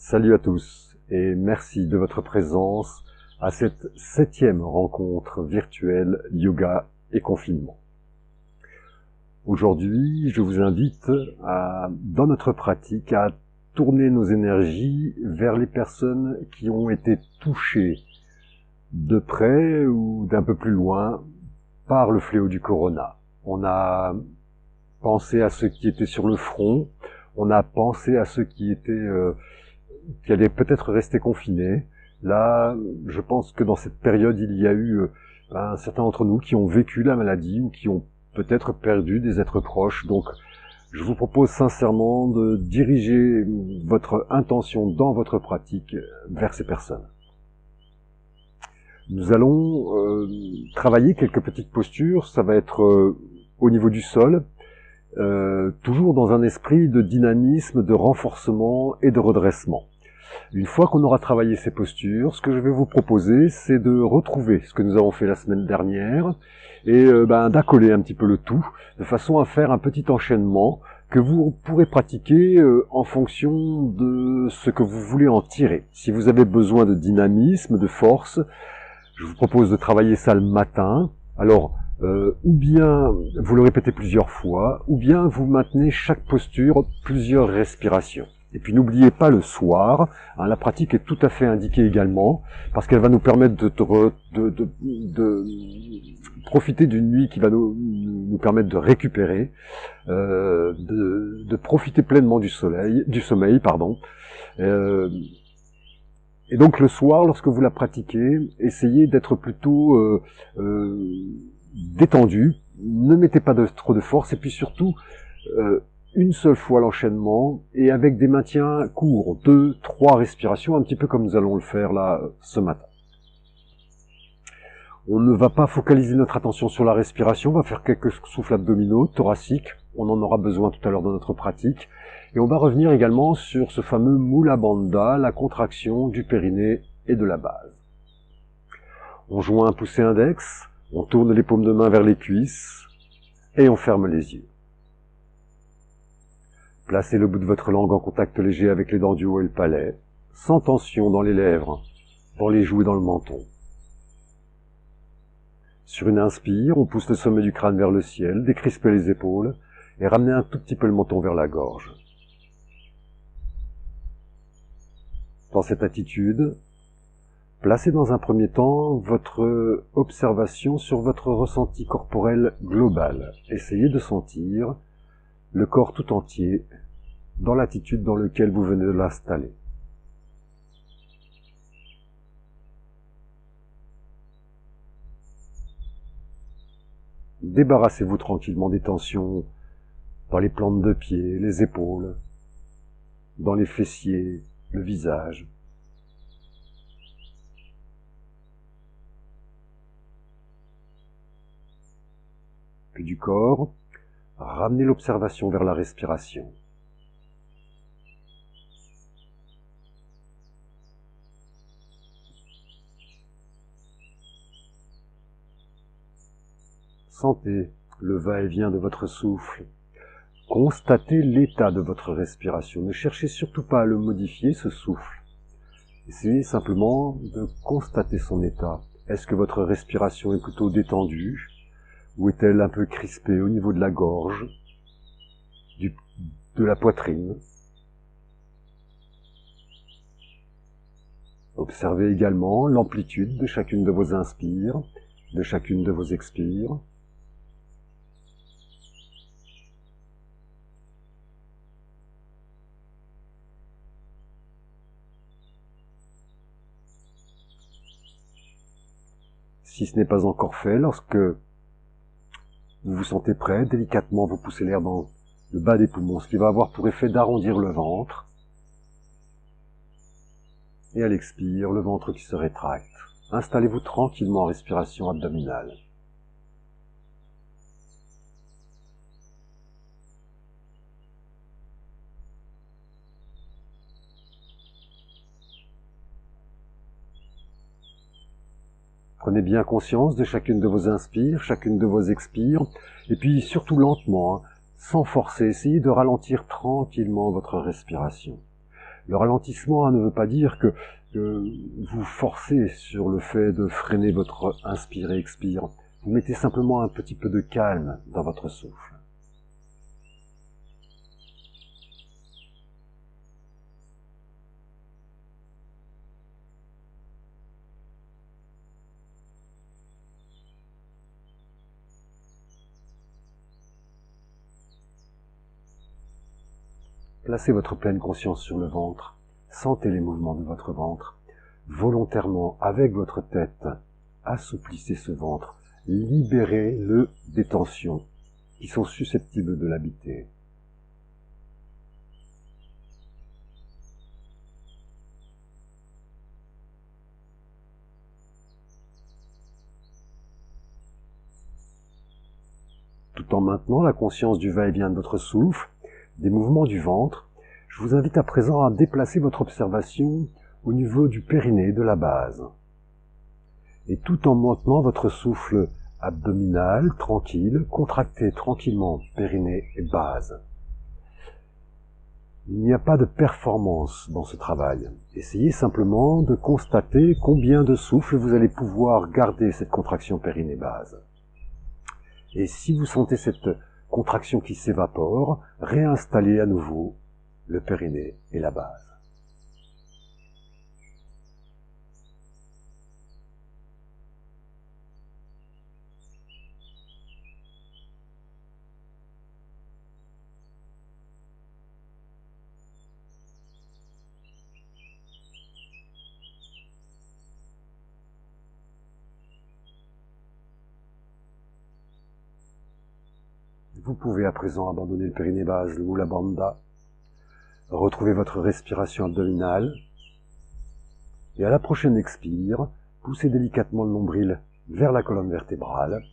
Salut à tous et merci de votre présence à cette 7e rencontre virtuelle yoga et confinement. Aujourd'hui, je vous invite dans notre pratique à tourner nos énergies vers les personnes qui ont été touchées de près ou d'un peu plus loin par le fléau du corona. On a pensé à ceux qui étaient sur le front, on a pensé à ceux qui allaient peut-être rester confinés. Là, je pense que dans cette période, il y a eu certains d'entre nous qui ont vécu la maladie ou qui ont peut-être perdu des êtres proches. Donc, je vous propose sincèrement de diriger votre intention dans votre pratique vers ces personnes. Nous allons travailler quelques petites postures. Ça va être au niveau du sol, toujours dans un esprit de dynamisme, de renforcement et de redressement. Une fois qu'on aura travaillé ces postures, ce que je vais vous proposer, c'est de retrouver ce que nous avons fait la semaine dernière et d'accoler un petit peu le tout, de façon à faire un petit enchaînement que vous pourrez pratiquer en fonction de ce que vous voulez en tirer. Si vous avez besoin de dynamisme, de force, je vous propose de travailler ça le matin. Alors, ou bien vous le répétez plusieurs fois, ou bien vous maintenez chaque posture plusieurs respirations. Et puis n'oubliez pas le soir, la pratique est tout à fait indiquée également, parce qu'elle va nous permettre de profiter d'une nuit qui va nous permettre de récupérer, de profiter pleinement du sommeil, Et donc le soir, lorsque vous la pratiquez, essayez d'être plutôt détendu, ne mettez pas trop de force, et puis surtout, une seule fois l'enchaînement, et avec des maintiens courts, 2, 3 respirations, un petit peu comme nous allons le faire là ce matin. On ne va pas focaliser notre attention sur la respiration, on va faire quelques souffles abdominaux, thoraciques, on en aura besoin tout à l'heure dans notre pratique, et on va revenir également sur ce fameux Mula Bandha, la contraction du périnée et de la base. On joint un pouce index, on tourne les paumes de main vers les cuisses, et on ferme les yeux. Placez le bout de votre langue en contact léger avec les dents du haut et le palais, sans tension dans les lèvres, dans les joues et dans le menton. Sur une inspire, on pousse le sommet du crâne vers le ciel, décrispez les épaules et ramenez un tout petit peu le menton vers la gorge. Dans cette attitude, placez dans un premier temps votre observation sur votre ressenti corporel global. Essayez de sentir le corps tout entier dans l'attitude dans laquelle vous venez de l'installer. Débarrassez-vous tranquillement des tensions dans les plantes de pied, les épaules, dans les fessiers, le visage. Puis du corps, ramenez l'observation vers la respiration. Sentez le va-et-vient de votre souffle. Constatez l'état de votre respiration. Ne cherchez surtout pas à le modifier, ce souffle. Essayez simplement de constater son état. Est-ce que votre respiration est plutôt détendue ou est-elle un peu crispée au niveau de la gorge, de la poitrine? Observez également l'amplitude de chacune de vos inspires, de chacune de vos expires. Si ce n'est pas encore fait, lorsque vous vous sentez prêt, délicatement vous poussez l'air dans le bas des poumons, ce qui va avoir pour effet d'arrondir le ventre. Et à l'expire, le ventre qui se rétracte. Installez-vous tranquillement en respiration abdominale. Prenez bien conscience de chacune de vos inspires, chacune de vos expires, et puis surtout lentement, sans forcer, essayez de ralentir tranquillement votre respiration. Le ralentissement ne veut pas dire que vous forcez sur le fait de freiner votre inspire-expire. Vous mettez simplement un petit peu de calme dans votre souffle. Placez votre pleine conscience sur le ventre. Sentez les mouvements de votre ventre. Volontairement, avec votre tête, assouplissez ce ventre. Libérez-le des tensions qui sont susceptibles de l'habiter. Tout en maintenant la conscience du va-et-vient de votre souffle, des mouvements du ventre, je vous invite à présent à déplacer votre observation au niveau du périnée, de la base. Et tout en maintenant votre souffle abdominal, tranquille, contractez tranquillement périnée et base. Il n'y a pas de performance dans ce travail. Essayez simplement de constater combien de souffles vous allez pouvoir garder cette contraction périnée-base. Et si vous sentez cette contraction qui s'évapore, réinstallez à nouveau le périnée et la base. Vous pouvez à présent abandonner le périnée base, le Mula Bandha, retrouvez votre respiration abdominale, et à la prochaine expire, poussez délicatement le nombril vers la colonne vertébrale,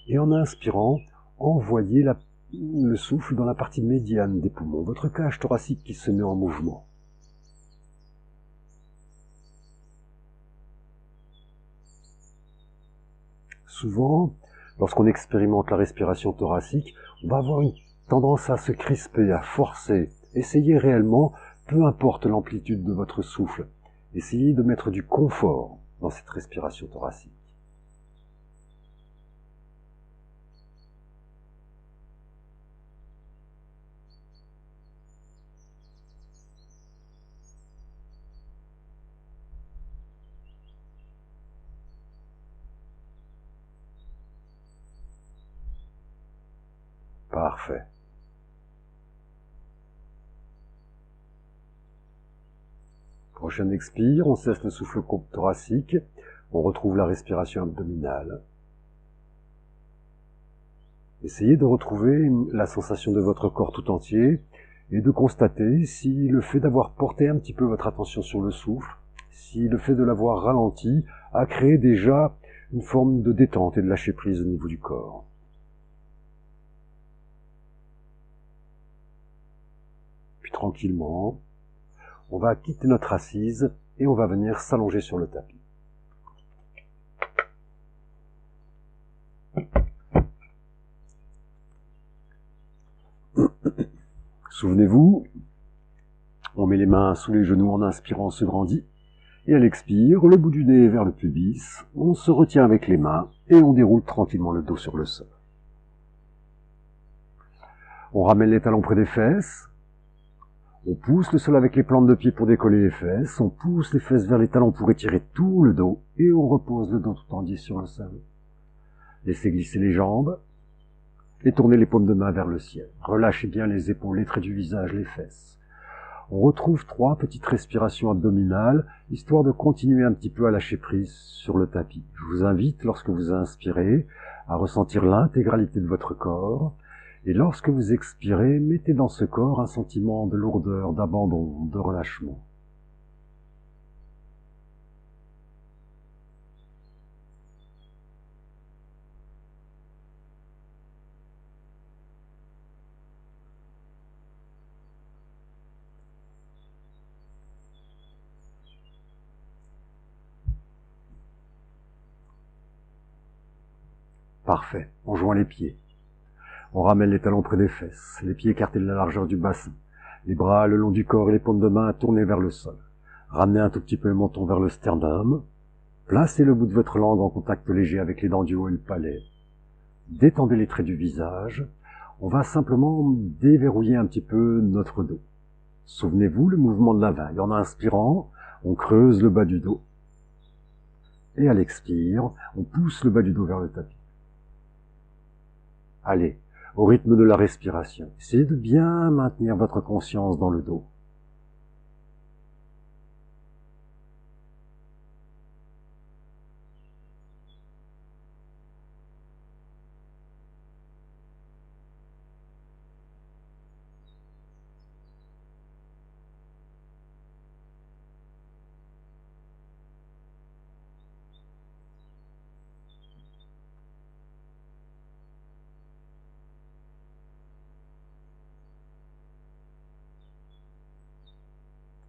et en inspirant, envoyez le souffle dans la partie médiane des poumons, votre cage thoracique qui se met en mouvement. Souvent, lorsqu'on expérimente la respiration thoracique, on va avoir une tendance à se crisper, à forcer. Essayez réellement, peu importe l'amplitude de votre souffle, essayez de mettre du confort dans cette respiration thoracique. Parfait. Prochaine expire, on cesse le souffle thoracique, on retrouve la respiration abdominale. Essayez de retrouver la sensation de votre corps tout entier et de constater si le fait d'avoir porté un petit peu votre attention sur le souffle, si le fait de l'avoir ralenti a créé déjà une forme de détente et de lâcher prise au niveau du corps. Puis tranquillement, on va quitter notre assise et on va venir s'allonger sur le tapis. Souvenez-vous, on met les mains sous les genoux en inspirant, on se grandit, et à l'expire, le bout du nez vers le pubis, on se retient avec les mains et on déroule tranquillement le dos sur le sol. On ramène les talons près des fesses, on pousse le sol avec les plantes de pied pour décoller les fesses, on pousse les fesses vers les talons pour étirer tout le dos, et on repose le dos tout entier sur le sol. Laissez glisser les jambes, et tournez les paumes de main vers le ciel. Relâchez bien les épaules, les traits du visage, les fesses. On retrouve 3 petites respirations abdominales, histoire de continuer un petit peu à lâcher prise sur le tapis. Je vous invite, lorsque vous inspirez, à ressentir l'intégralité de votre corps, et lorsque vous expirez, mettez dans ce corps un sentiment de lourdeur, d'abandon, de relâchement. Parfait. On joint les pieds. On ramène les talons près des fesses, les pieds écartés de la largeur du bassin. Les bras le long du corps et les paumes de main tournés vers le sol. Ramenez un tout petit peu le menton vers le sternum. Placez le bout de votre langue en contact léger avec les dents du haut et le palais. Détendez les traits du visage. On va simplement déverrouiller un petit peu notre dos. Souvenez-vous le mouvement de la vague. En inspirant, on creuse le bas du dos. Et à l'expire, on pousse le bas du dos vers le tapis. Allez, au rythme de la respiration, essayez de bien maintenir votre conscience dans le dos.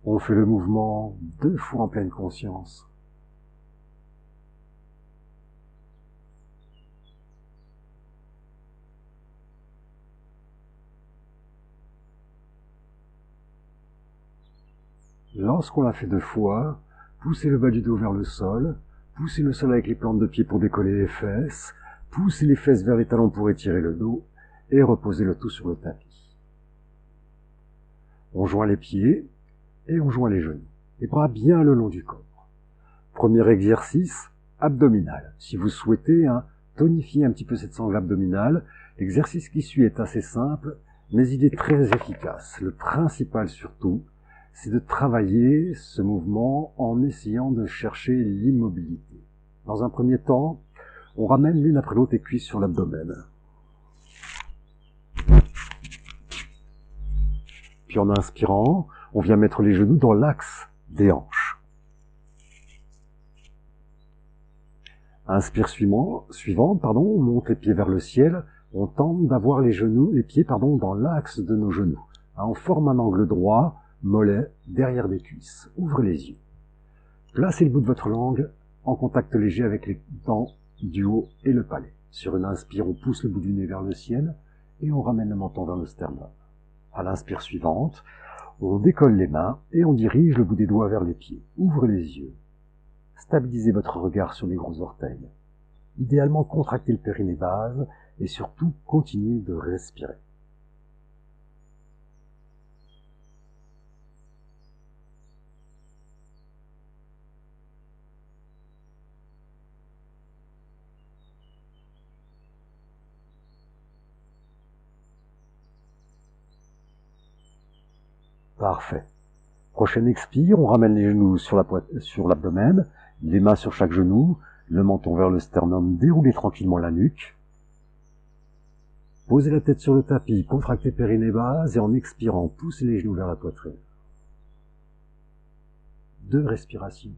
On fait le mouvement 2 fois en pleine conscience. Lorsqu'on l'a fait 2 fois, poussez le bas du dos vers le sol, poussez le sol avec les plantes de pied pour décoller les fesses, poussez les fesses vers les talons pour étirer le dos, et reposez le tout sur le tapis. On joint les pieds, et on joint les genoux. Les bras bien le long du corps. Premier exercice, abdominal. Si vous souhaitez tonifier un petit peu cette sangle abdominale, l'exercice qui suit est assez simple, mais il est très efficace. Le principal surtout, c'est de travailler ce mouvement en essayant de chercher l'immobilité. Dans un premier temps, on ramène l'une après l'autre les cuisses sur l'abdomen. Puis en inspirant, on vient mettre les genoux dans l'axe des hanches. Inspire suivante, on monte les pieds vers le ciel, on tente d'avoir les pieds dans l'axe de nos genoux. On forme un angle droit, mollet, derrière des cuisses. Ouvrez les yeux. Placez le bout de votre langue en contact léger avec les dents du haut et le palais. Sur une inspire, on pousse le bout du nez vers le ciel et on ramène le menton vers le sternum. À l'inspire suivante, on décolle les mains et on dirige le bout des doigts vers les pieds. Ouvrez les yeux. Stabilisez votre regard sur les gros orteils. Idéalement, contractez le périnée base et surtout, continuez de respirer. Parfait. Prochaine expire, on ramène les genoux sur l'abdomen, les mains sur chaque genou, le menton vers le sternum, déroulez tranquillement la nuque. Posez la tête sur le tapis, contractez périnée base et en expirant, poussez les genoux vers la poitrine. 2 respirations.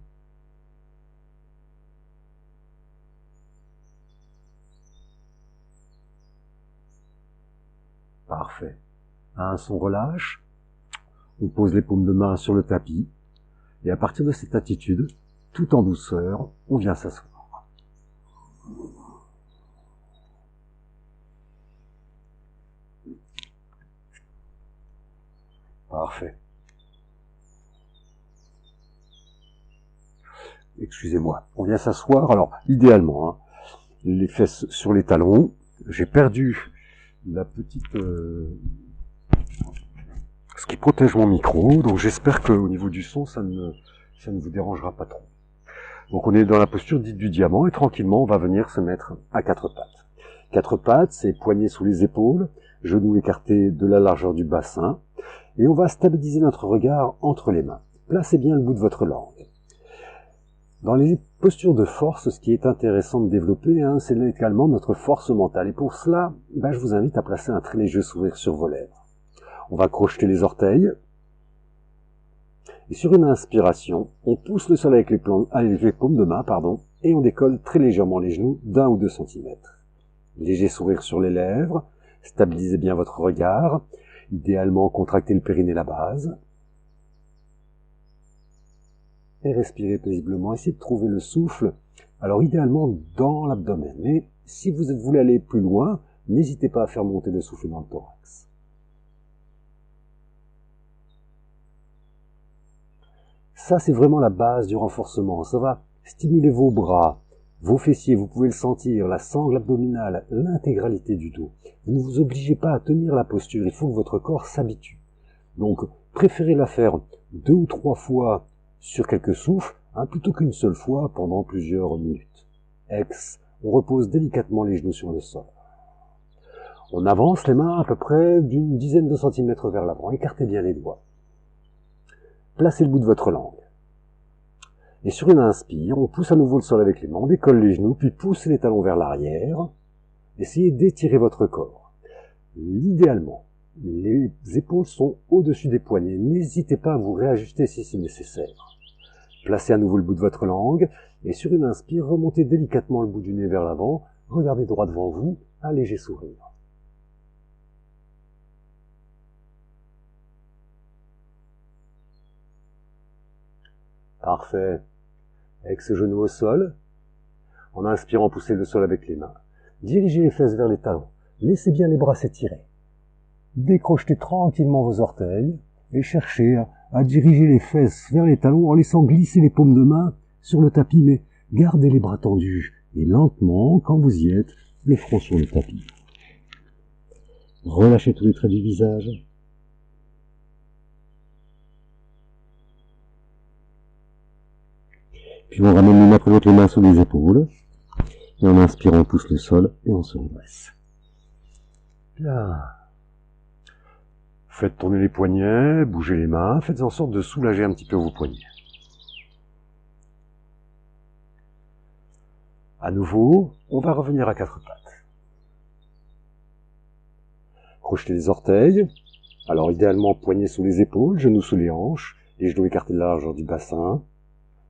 Parfait. Un son relâche. On pose les paumes de main sur le tapis, et à partir de cette attitude, tout en douceur, on vient s'asseoir. Parfait. Excusez-moi. On vient s'asseoir, alors, idéalement, les fesses sur les talons. J'ai perdu la petite... ce qui protège mon micro, donc j'espère qu'au niveau du son, ça ne vous dérangera pas trop. Donc on est dans la posture dite du diamant, et tranquillement, on va venir se mettre à 4 pattes. 4 pattes, c'est poignets sous les épaules, genoux écartés de la largeur du bassin, et on va stabiliser notre regard entre les mains. Placez bien le bout de votre langue. Dans les postures de force, ce qui est intéressant de développer, c'est également notre force mentale. Et pour cela, je vous invite à placer un très léger sourire sur vos lèvres. On va crocheter les orteils. Et sur une inspiration, on pousse le sol avec les paumes de main, et on décolle très légèrement les genoux d'1 ou 2 cm. Léger sourire sur les lèvres. Stabilisez bien votre regard. Idéalement, contractez le périnée, la base. Et respirez paisiblement. Essayez de trouver le souffle, alors idéalement dans l'abdomen. Mais si vous voulez aller plus loin, n'hésitez pas à faire monter le souffle dans le thorax. Ça, c'est vraiment la base du renforcement. Ça va stimuler vos bras, vos fessiers, vous pouvez le sentir, la sangle abdominale, l'intégralité du dos. Vous ne vous obligez pas à tenir la posture, il faut que votre corps s'habitue. Donc, préférez la faire 2 ou 3 fois sur quelques souffles, plutôt qu'une seule fois pendant plusieurs minutes. Ex, on repose délicatement les genoux sur le sol. On avance les mains à peu près d'une dizaine de centimètres vers l'avant, écartez bien les doigts. Placez le bout de votre langue. Et sur une inspire, on pousse à nouveau le sol avec les mains, on décolle les genoux, puis poussez les talons vers l'arrière. Essayez d'étirer votre corps. Idéalement, les épaules sont au-dessus des poignets. N'hésitez pas à vous réajuster si c'est nécessaire. Placez à nouveau le bout de votre langue, et sur une inspire, remontez délicatement le bout du nez vers l'avant, regardez droit devant vous, un léger sourire. Parfait. Ex-genou au sol. En inspirant, poussez le sol avec les mains. Dirigez les fesses vers les talons. Laissez bien les bras s'étirer. Décrochetez tranquillement vos orteils et cherchez à diriger les fesses vers les talons en laissant glisser les paumes de main sur le tapis, mais gardez les bras tendus et lentement, quand vous y êtes, le front sur le tapis. Relâchez tous les traits du visage. Puis on ramène l'une après l'autre les mains sous les épaules. Et en inspirant, on pousse le sol et on se redresse. Bien. Faites tourner les poignets, bougez les mains, faites en sorte de soulager un petit peu vos poignets. À nouveau, on va revenir à 4 pattes. Crochetez les orteils. Alors idéalement, poignets sous les épaules, genoux sous les hanches, les genoux écartés de la largeur du bassin.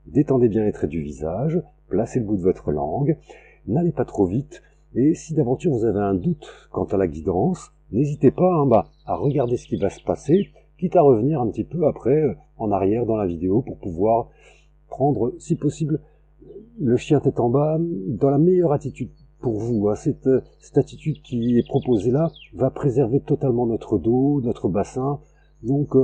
Détendez bien les traits du visage, placez le bout de votre langue, n'allez pas trop vite, et si d'aventure vous avez un doute quant à la guidance, n'hésitez pas à regarder ce qui va se passer, quitte à revenir un petit peu après en arrière dans la vidéo pour pouvoir prendre, si possible, le chien tête en bas dans la meilleure attitude pour vous. Cette attitude qui est proposée là va préserver totalement notre dos, notre bassin, donc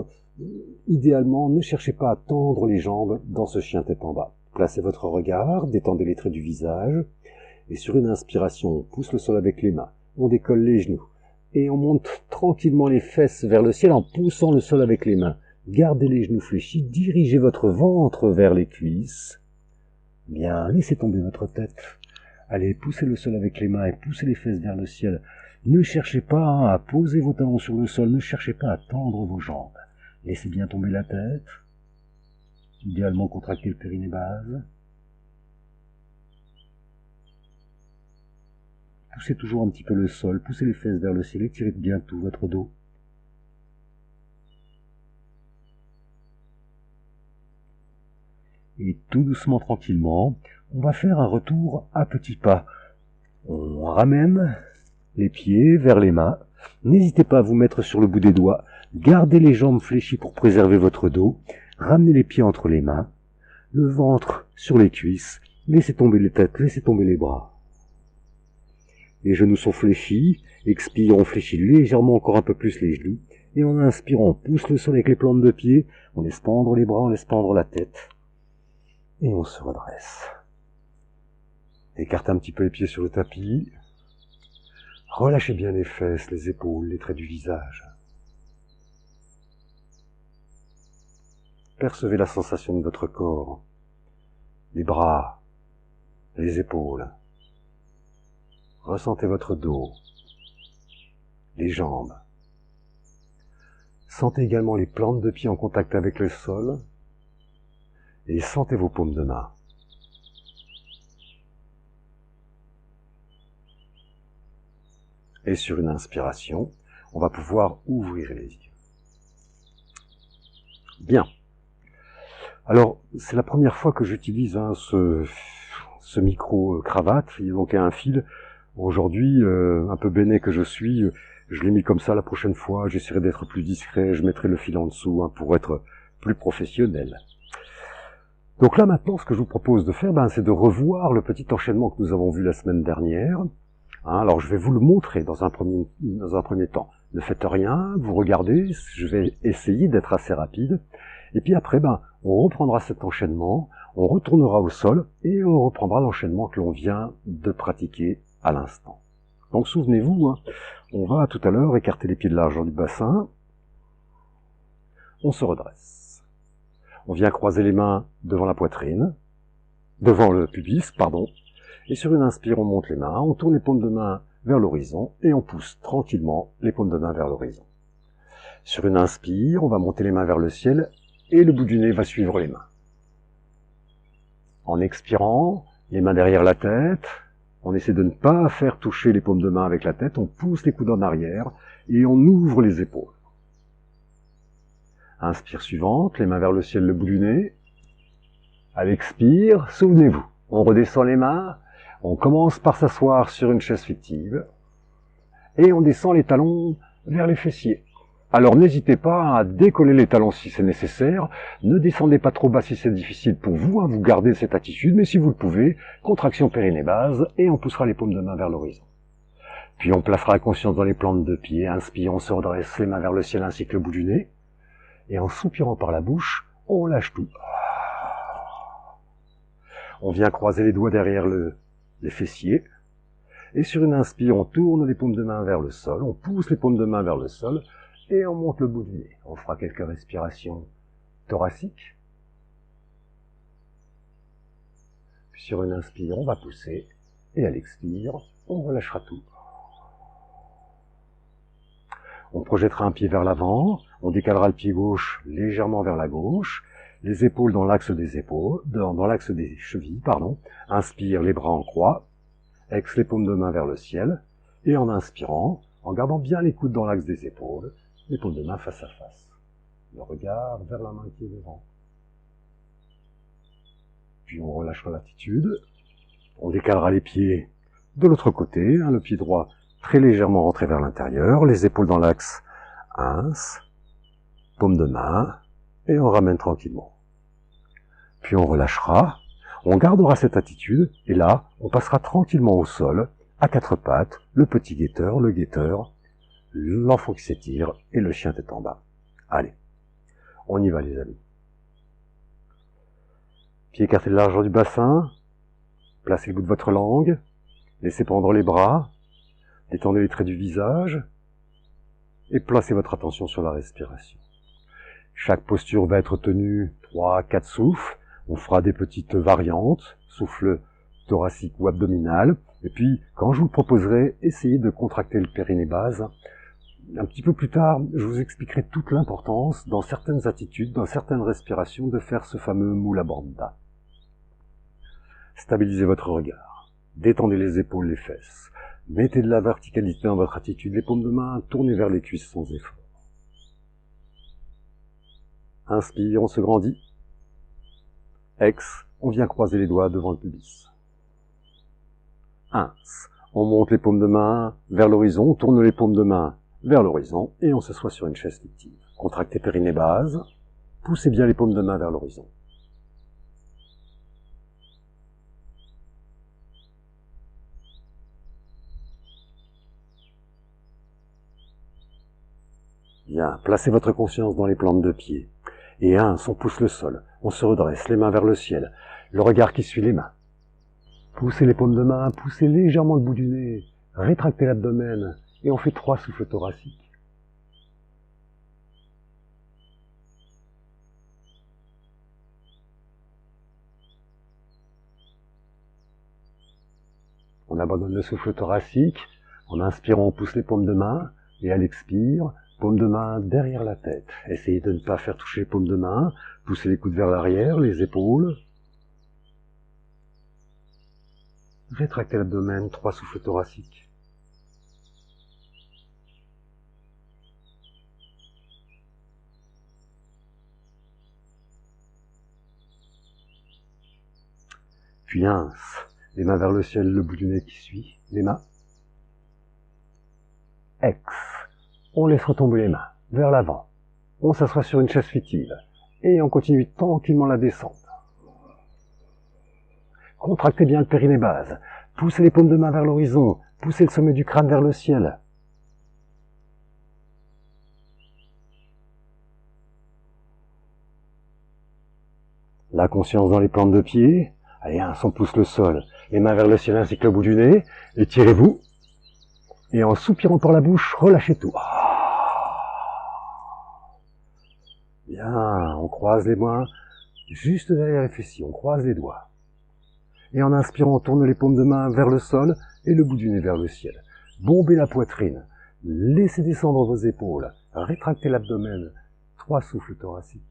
idéalement, ne cherchez pas à tendre les jambes dans ce chien tête en bas. Placez votre regard, détendez les traits du visage, et sur une inspiration, on pousse le sol avec les mains, on décolle les genoux, et on monte tranquillement les fesses vers le ciel en poussant le sol avec les mains. Gardez les genoux fléchis, dirigez votre ventre vers les cuisses. Bien, laissez tomber votre tête. Allez, poussez le sol avec les mains et poussez les fesses vers le ciel. Ne cherchez pas à poser vos talons sur le sol, ne cherchez pas à tendre vos jambes. Laissez bien tomber la tête. Idéalement, contractez le périnée base. Poussez toujours un petit peu le sol, poussez les fesses vers le ciel, étirez bien tout votre dos. Et tout doucement, tranquillement, on va faire un retour à petits pas. On ramène les pieds vers les mains. N'hésitez pas à vous mettre sur le bout des doigts. Gardez les jambes fléchies pour préserver votre dos. Ramenez les pieds entre les mains. Le ventre sur les cuisses. Laissez tomber les têtes, laissez tomber les bras. Les genoux sont fléchis. Expire, on fléchit légèrement encore un peu plus les genoux. Et en inspirant, on pousse le sol avec les plantes de pied. On laisse pendre les bras, on laisse pendre la tête. Et on se redresse. Écartez un petit peu les pieds sur le tapis. Relâchez bien les fesses, les épaules, les traits du visage. Percevez la sensation de votre corps, les bras, les épaules. Ressentez votre dos, les jambes. Sentez également les plantes de pied en contact avec le sol et sentez vos paumes de main. Et sur une inspiration, on va pouvoir ouvrir les yeux. Bien. Alors, c'est la première fois que j'utilise ce micro-cravate. Il manquait un fil. Aujourd'hui, un peu béné que je suis, je l'ai mis comme ça. La prochaine fois, j'essaierai d'être plus discret. Je mettrai le fil en dessous pour être plus professionnel. Donc là, maintenant, ce que je vous propose de faire, c'est de revoir le petit enchaînement que nous avons vu la semaine dernière. Alors, je vais vous le montrer dans un premier temps. Ne faites rien, vous regardez, je vais essayer d'être assez rapide. Et puis après, on reprendra cet enchaînement, on retournera au sol et on reprendra l'enchaînement que l'on vient de pratiquer à l'instant. Donc souvenez-vous, on va tout à l'heure écarter les pieds de la largeur du bassin. On se redresse. On vient croiser les mains devant la poitrine, devant le pubis, pardon. Et sur une inspire, on monte les mains, on tourne les paumes de main vers l'horizon et on pousse tranquillement les paumes de main vers l'horizon. Sur une inspire, on va monter les mains vers le ciel et le bout du nez va suivre les mains. En expirant, les mains derrière la tête, on essaie de ne pas faire toucher les paumes de main avec la tête, on pousse les coudes en arrière et on ouvre les épaules. Inspire suivante, les mains vers le ciel, le bout du nez. À l'expire, souvenez-vous, on redescend les mains, on commence par s'asseoir sur une chaise fictive et on descend les talons vers les fessiers. Alors n'hésitez pas à décoller les talons si c'est nécessaire, ne descendez pas trop bas si c'est difficile pour vous, vous gardez cette attitude, mais si vous le pouvez, contraction périnée-base et on poussera les paumes de main vers l'horizon. Puis on placera la conscience dans les plantes de pied, inspire, on se redresse les mains vers le ciel ainsi que le bout du nez, et en soupirant par la bouche, on lâche tout. On vient croiser les doigts derrière les fessiers, et sur une inspire, on tourne les paumes de main vers le sol, on pousse les paumes de main vers le sol, et on monte le bout du nez. On fera quelques respirations thoraciques. Puis sur une inspire, on va pousser. Et à l'expire, on relâchera tout. On projettera un pied vers l'avant. On décalera le pied gauche légèrement vers la gauche. Les épaules dans l'axe des épaules, dans l'axe des chevilles, pardon. Inspire, les bras en croix. Ex, les paumes de main vers le ciel. Et en inspirant, en gardant bien les coudes dans l'axe des épaules, les paumes de main face à face. Le regard vers la main qui est devant. Puis on relâchera l'attitude. On décalera les pieds de l'autre côté. Le pied droit très légèrement rentré vers l'intérieur. Les épaules dans l'axe. Ins. Paume de main. Et on ramène tranquillement. Puis on relâchera. On gardera cette attitude. Et là, on passera tranquillement au sol, à quatre pattes, le petit guetteur, le guetteur, l'enfant qui s'étire et le chien tête en bas. Allez, on y va les amis. Pieds écartés de la largeur du bassin, placez le bout de votre langue, laissez pendre les bras, détendez les traits du visage et placez votre attention sur la respiration. Chaque posture va être tenue 3-4 souffles, on fera des petites variantes, souffle thoracique ou abdominal, et puis quand je vous le proposerai, essayez de contracter le périnée-base. Un petit peu plus tard, je vous expliquerai toute l'importance, dans certaines attitudes, dans certaines respirations, de faire ce fameux Mula Bandha. Stabilisez votre regard. Détendez les épaules, les fesses. Mettez de la verticalité dans votre attitude. Les paumes de main tournez vers les cuisses sans effort. Inspire, on se grandit. Ex, on vient croiser les doigts devant le pubis. Ins, on monte les paumes de main vers l'horizon, on tourne les paumes de main vers l'horizon et on s'assoit sur une chaise fictive. Contractez périnée-base, poussez bien les paumes de main vers l'horizon. Bien, placez votre conscience dans les plantes de pied. Et on pousse le sol, on se redresse, les mains vers le ciel, le regard qui suit les mains. Poussez les paumes de main, poussez légèrement le bout du nez, rétractez l'abdomen et on fait 3 souffles thoraciques. On abandonne le souffle thoracique, en inspirant on pousse les paumes de main et à l'expire, paume de main derrière la tête. Essayez de ne pas faire toucher les paumes de main, poussez les coudes vers l'arrière, les épaules. Rétractez l'abdomen, 3 souffles thoraciques. Puis ins, les mains vers le ciel, le bout du nez qui suit, les mains. Ex, on laisse retomber les mains vers l'avant. On s'assoit sur une chaise fictive et on continue tranquillement la descente. Contractez bien le périnée-base, poussez les paumes de main vers l'horizon, poussez le sommet du crâne vers le ciel. La conscience dans les plantes de pied. Allez, on pousse le sol. Les mains vers le ciel ainsi que le bout du nez. Étirez-vous. Et en soupirant par la bouche, relâchez tout. Bien, on croise les mains juste derrière les fessiers. On croise les doigts. Et en inspirant, on tourne les paumes de main vers le sol et le bout du nez vers le ciel. Bombez la poitrine. Laissez descendre vos épaules. Rétractez l'abdomen. 3 souffles thoraciques.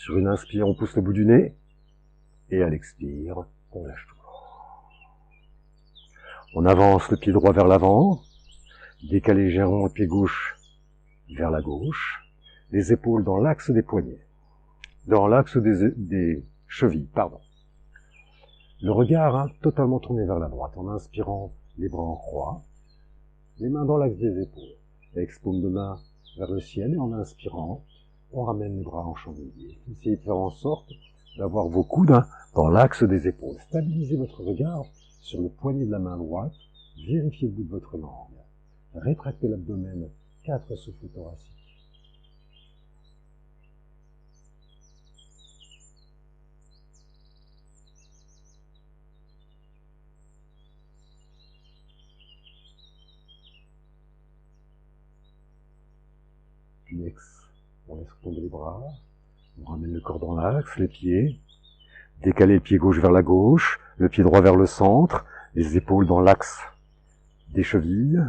Sur une inspire, on pousse le bout du nez. Et à l'expire, on lâche tout. On avance le pied droit vers l'avant. Décalez légèrement le pied gauche vers la gauche. Les épaules dans l'axe des poignets. Dans l'axe des chevilles, pardon. Le regard totalement tourné vers la droite. En inspirant, les bras en croix. Les mains dans l'axe des épaules. Ex-paume de main vers le ciel. Et en inspirant, on ramène les bras en chandelier. Essayez de faire en sorte d'avoir vos coudes dans l'axe des épaules. Stabilisez votre regard sur le poignet de la main droite. Vérifiez le bout de votre langue. Rétractez l'abdomen. 4 souffles thoraciques. Puis on laisse tomber les bras. On ramène le corps dans l'axe, les pieds. Décalez le pied gauche vers la gauche, le pied droit vers le centre, les épaules dans l'axe des chevilles,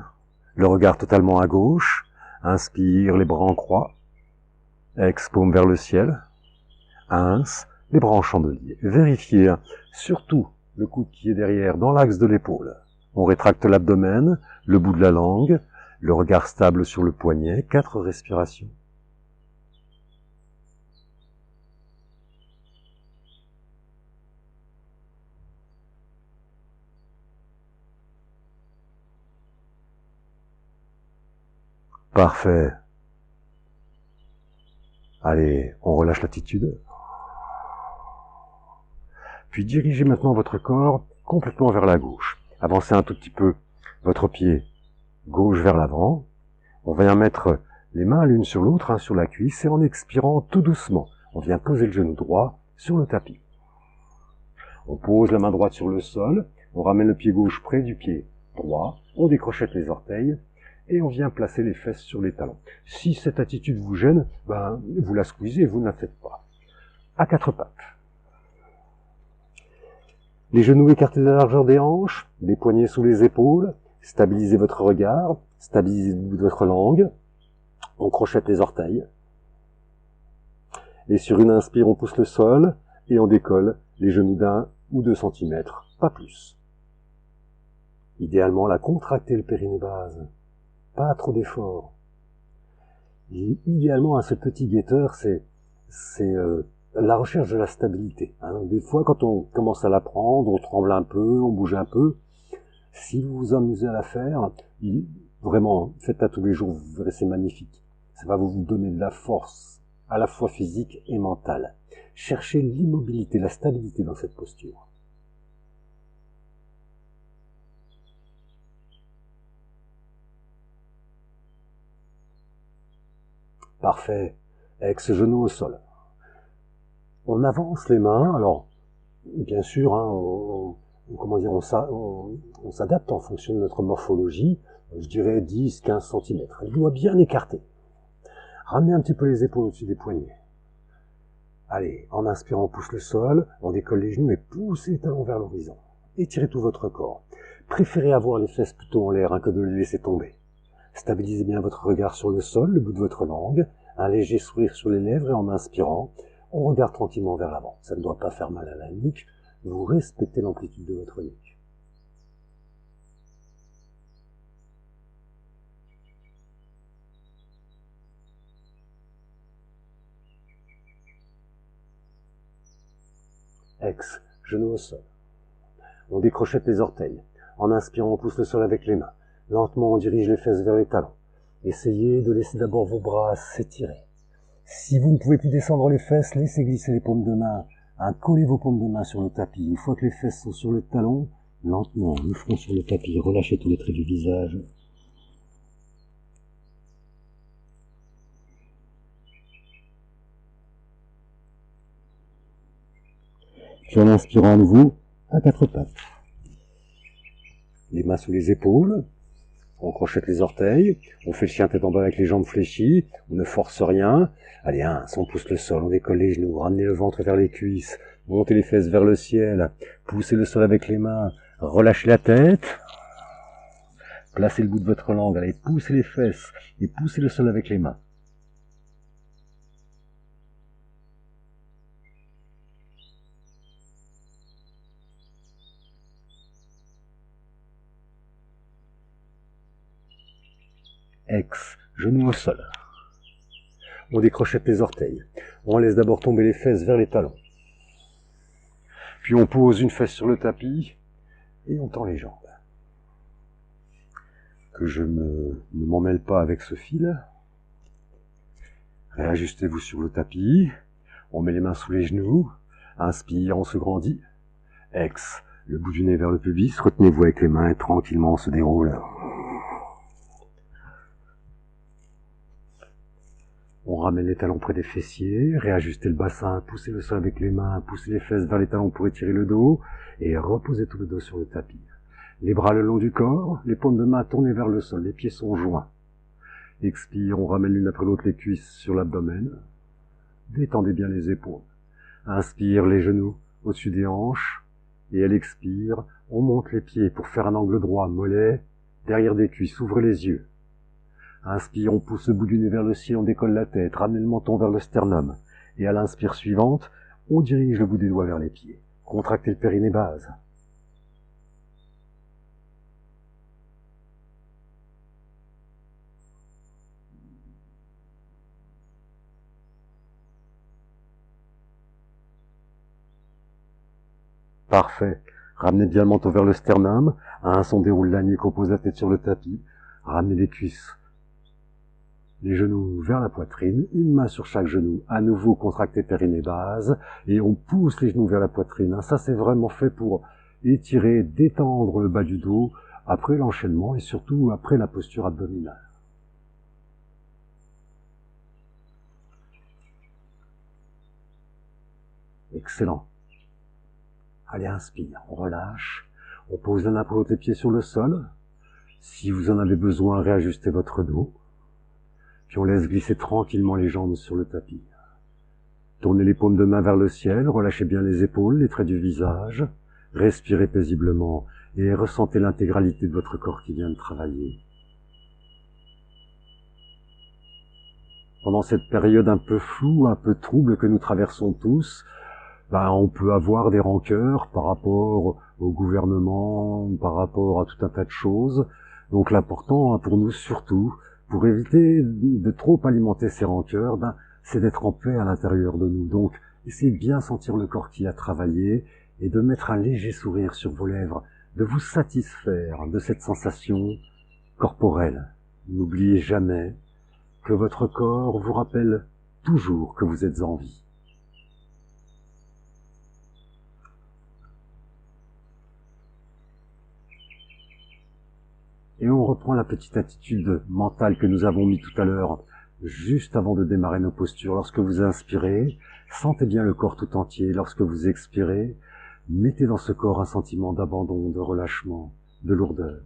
le regard totalement à gauche. Inspire, les bras en croix. Ex-paume vers le ciel. Ins, les bras en chandelier. Vérifiez surtout le coude qui est derrière dans l'axe de l'épaule. On rétracte l'abdomen, le bout de la langue, le regard stable sur le poignet. 4 respirations. Parfait. Allez, on relâche l'attitude. Puis dirigez maintenant votre corps complètement vers la gauche. Avancez un tout petit peu votre pied gauche vers l'avant. On vient mettre les mains l'une sur l'autre, sur la cuisse, et en expirant tout doucement, on vient poser le genou droit sur le tapis. On pose la main droite sur le sol, on ramène le pied gauche près du pied droit, on décrochette les orteils, et on vient placer les fesses sur les talons. Si cette attitude vous gêne, vous la squeezez, vous ne la faites pas. À 4 pattes. Les genoux écartés de la largeur des hanches, les poignets sous les épaules, stabilisez votre regard, stabilisez le bout de votre langue, on crochette les orteils. Et sur une inspire, on pousse le sol, et on décolle les genoux d'1 ou 2 cm, pas plus. Idéalement, la contractez le périnée base. Pas trop d'efforts. Idéalement, ce petit guetteur, c'est la recherche de la stabilité. Des fois, quand on commence à l'apprendre, on tremble un peu, on bouge un peu. Si vous vous amusez à la faire, vraiment, faites-la tous les jours, vous verrez, c'est magnifique. Ça va vous donner de la force, à la fois physique et mentale. Cherchez l'immobilité, la stabilité dans cette posture. Parfait. Ex-genou au sol. On avance les mains. Alors, bien sûr, on s'adapte en fonction de notre morphologie. Je dirais 10-15 cm. Les doigts bien écartés. Ramenez un petit peu les épaules au-dessus des poignets. Allez, en inspirant, on pousse le sol, on décolle les genoux et poussez les talons vers l'horizon. Étirez tout votre corps. Préférez avoir les fesses plutôt en l'air que de les laisser tomber. Stabilisez bien votre regard sur le sol, le bout de votre langue, un léger sourire sur les lèvres et en inspirant, on regarde tranquillement vers l'avant. Ça ne doit pas faire mal à la nuque, vous respectez l'amplitude de votre nuque. Ex, genou au sol. On décrochette les orteils. En inspirant, on pousse le sol avec les mains. Lentement, on dirige les fesses vers les talons. Essayez de laisser d'abord vos bras s'étirer. Si vous ne pouvez plus descendre les fesses, laissez glisser les paumes de main. Collez vos paumes de main sur le tapis. Une fois que les fesses sont sur le talon, Lentement, le front sur le tapis, relâchez tous les traits du visage. Puis en inspirant à nouveau, à quatre pattes. Les mains sous les épaules, on crochette les orteils, on fait le chien tête en bas avec les jambes fléchies, on ne force rien. Allez, on pousse le sol, on décolle les genoux, ramenez le ventre vers les cuisses, montez les fesses vers le ciel, poussez le sol avec les mains, relâchez la tête, placez le bout de votre langue, allez, poussez les fesses et poussez le sol avec les mains. Ex, genou au sol. On décrochette les orteils. On laisse d'abord tomber les fesses vers les talons. Puis on pose une fesse sur le tapis et on tend les jambes. Que je ne m'en mêle pas avec ce fil. Réajustez-vous sur le tapis. On met les mains sous les genoux. Inspire, on se grandit. Ex, le bout du nez vers le pubis. Retenez-vous avec les mains et tranquillement on se déroule. On ramène les talons près des fessiers, réajustez le bassin, poussez le sol avec les mains, poussez les fesses vers les talons pour étirer le dos, et reposez tout le dos sur le tapis. Les bras le long du corps, les paumes de main tournées vers le sol, les pieds sont joints. Expire, on ramène l'une après l'autre les cuisses sur l'abdomen. Détendez bien les épaules. Inspire, les genoux au-dessus des hanches, et à l'expire, on monte les pieds pour faire un angle droit, mollet, derrière des cuisses, ouvrez les yeux. Inspire, on pousse le bout du nez vers le ciel, on décolle la tête, ramenez le menton vers le sternum. Et à l'inspire suivante, on dirige le bout des doigts vers les pieds. Contractez le périnée base. Parfait. Ramenez bien le menton vers le sternum. On déroule la nuque, on pose la tête sur le tapis. Ramenez les cuisses, les genoux vers la poitrine, une main sur chaque genou, à nouveau contracté périnée base, et on pousse les genoux vers la poitrine. Ça, c'est vraiment fait pour étirer, détendre le bas du dos après l'enchaînement et surtout après la posture abdominale. Excellent. Allez, inspire, on relâche, on pose l'un après l'autre les pieds sur le sol. Si vous en avez besoin, réajustez votre dos. Puis on laisse glisser tranquillement les jambes sur le tapis. Tournez les paumes de main vers le ciel, relâchez bien les épaules, les traits du visage, respirez paisiblement et ressentez l'intégralité de votre corps qui vient de travailler. Pendant cette période un peu floue, un peu trouble que nous traversons tous, on peut avoir des rancœurs par rapport au gouvernement, par rapport à tout un tas de choses. Donc l'important pour nous surtout, pour éviter de trop alimenter ces rancœurs, c'est d'être en paix à l'intérieur de nous. Donc essayez de bien sentir le corps qui a travaillé et de mettre un léger sourire sur vos lèvres, de vous satisfaire de cette sensation corporelle. N'oubliez jamais que votre corps vous rappelle toujours que vous êtes en vie. Et on reprend la petite attitude mentale que nous avons mis tout à l'heure, juste avant de démarrer nos postures. Lorsque vous inspirez, sentez bien le corps tout entier. Lorsque vous expirez, mettez dans ce corps un sentiment d'abandon, de relâchement, de lourdeur.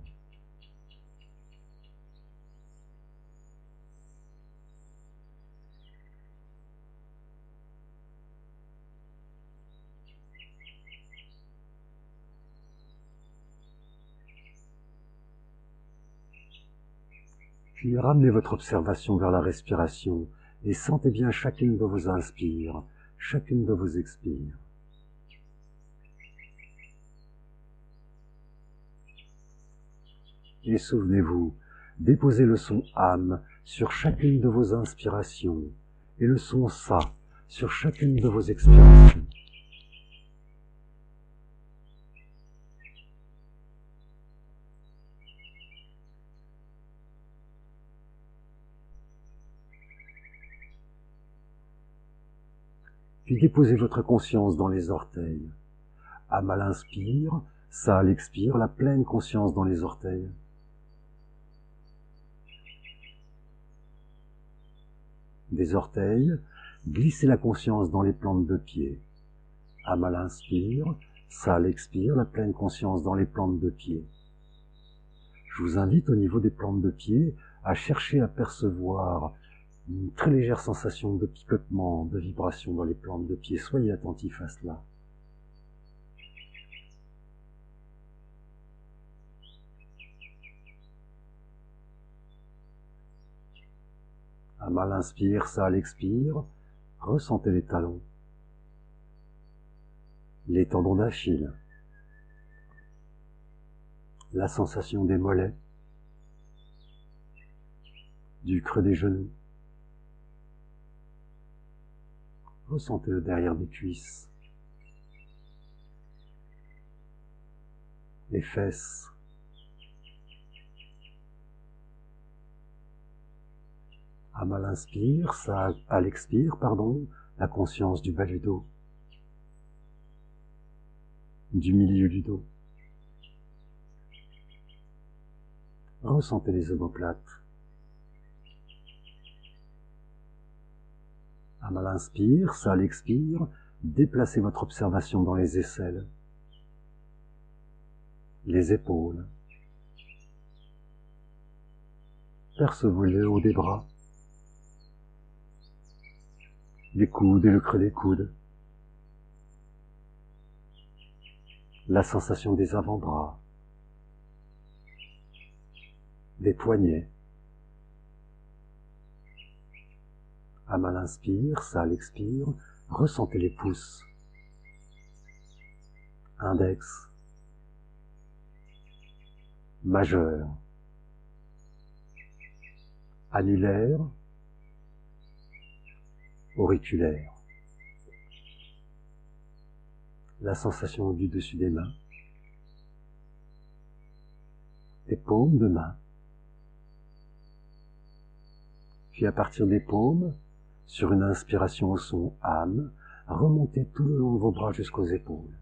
Puis ramenez votre observation vers la respiration et sentez bien chacune de vos inspires, chacune de vos expires. Et souvenez-vous, déposez le son âme sur chacune de vos inspirations et le son sa sur chacune de vos expirations. Puis déposez votre conscience dans les orteils. Âme à l'inspire, Ça à l'expire, la pleine conscience dans les orteils. Des orteils, glissez la conscience dans les plantes de pied. Âme à l'inspire, ça à l'expire, la pleine conscience dans les plantes de pied. Je vous invite au niveau des plantes de pied à chercher à percevoir une très légère sensation de picotement, de vibration dans les plantes de pied. Soyez attentifs à cela. Âme à l'inspire, ça à l'expire, ressentez les talons, les tendons d'Achille, la sensation des mollets, du creux des genoux. Ressentez le derrière des cuisses, les fesses, âme à l'inspire, ça à l'expire, la conscience du bas du dos, du milieu du dos. Ressentez les omoplates. Âme à l'inspire, ça à l'expire, déplacez votre observation dans les aisselles, les épaules. Percevez le haut des bras, les coudes et le creux des coudes, la sensation des avant-bras, des poignets. Âme à l'inspire, ça à l'expire, ressentez les pouces, index, majeur, annulaire, auriculaire. La sensation du dessus des mains, des paumes de main. Puis à partir des paumes, sur une inspiration au son âme, remontez tout le long de vos bras jusqu'aux épaules.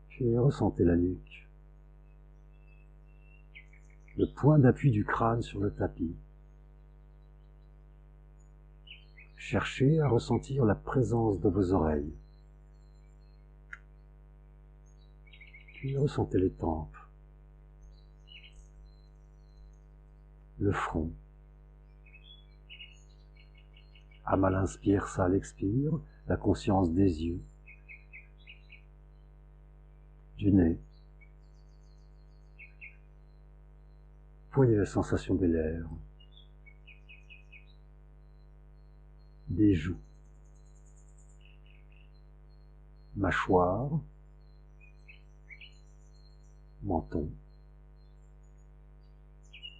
Puis ressentez la nuque, le point d'appui du crâne sur le tapis. Cherchez à ressentir la présence de vos oreilles. Puis ressentez les tempes, le front. Âme à l'inspire, ça à l'expire, la conscience des yeux, du nez. Voyez la sensation des lèvres, des joues, mâchoire, menton.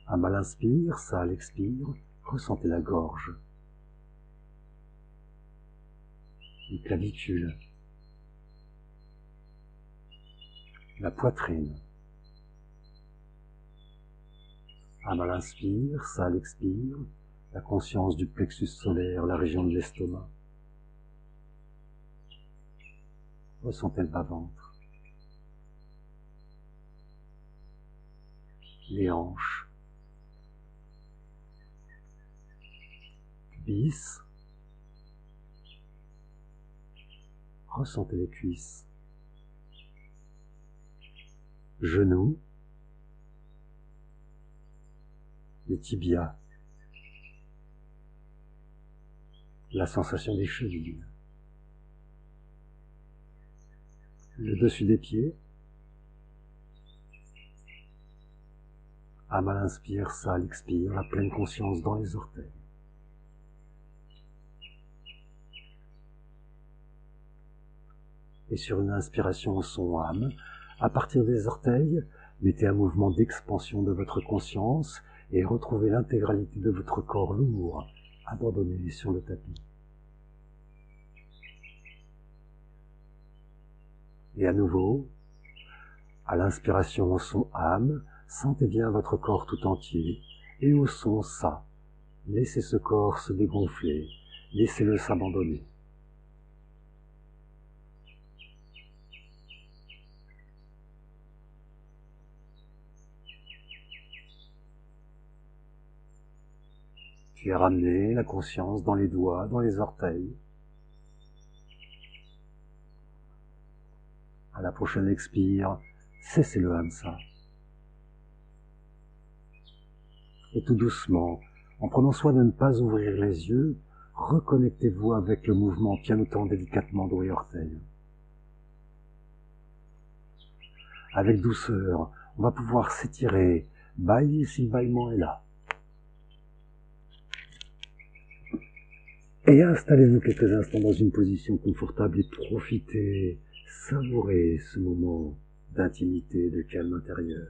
Âme à l'inspire, ça à l'expire, ressentez la gorge, les clavicules, la poitrine. Âme à l'inspire, ça à l'expire, la conscience du plexus solaire, la région de l'estomac. Ressentez le bas-ventre, les hanches, pubis, ressentez les cuisses, genoux, les tibias, la sensation des chevilles, le dessus des pieds. Âme à l'inspire, ça à l'expire, la pleine conscience dans les orteils. Et sur une inspiration au son âme, à partir des orteils, mettez un mouvement d'expansion de votre conscience et retrouvez l'intégralité de votre corps lourd, abandonné sur le tapis. Et à nouveau, à l'inspiration au son âme, sentez bien votre corps tout entier, et au son ça, laissez ce corps se dégonfler, laissez-le s'abandonner. Tu es ramené la conscience dans les doigts, dans les orteils. À la prochaine expire, cessez le hamsa. Et tout doucement, en prenant soin de ne pas ouvrir les yeux, reconnectez-vous avec le mouvement en pianotant délicatement doigts et orteils. Avec douceur, on va pouvoir s'étirer, bailler si le bâillement est là. Et installez-vous quelques instants dans une position confortable et profitez, savourez ce moment d'intimité, de calme intérieur.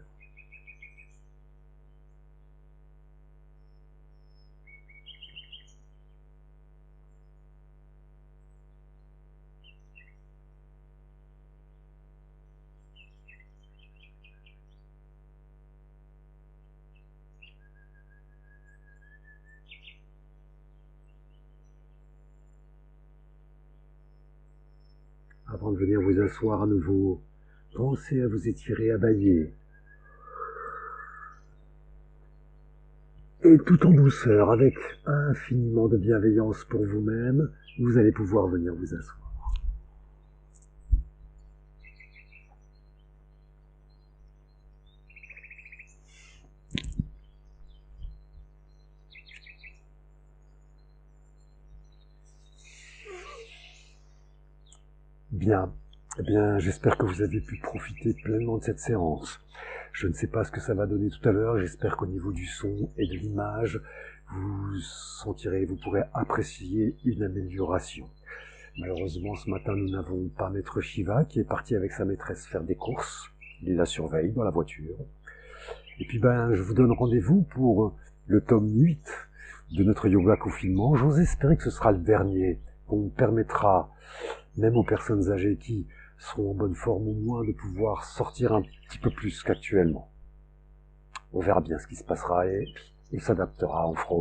Avant de venir vous asseoir à nouveau, pensez à vous étirer, à bâiller. Et tout en douceur, avec infiniment de bienveillance pour vous-même, vous allez pouvoir venir vous asseoir. Bien. Eh bien, j'espère que vous avez pu profiter pleinement de cette séance. Je ne sais pas ce que ça va donner tout à l'heure. J'espère qu'au niveau du son et de l'image, vous sentirez, vous pourrez apprécier une amélioration. Malheureusement, ce matin, nous n'avons pas Maître Shiva qui est parti avec sa maîtresse faire des courses. Il la surveille dans la voiture. Et puis, je vous donne rendez-vous pour le tome 8 de notre yoga confinement. J'ose espérer que ce sera le dernier, qu'on permettra, même aux personnes âgées qui seront en bonne forme au moins, de pouvoir sortir un petit peu plus qu'actuellement. On verra bien ce qui se passera et il s'adaptera, on fera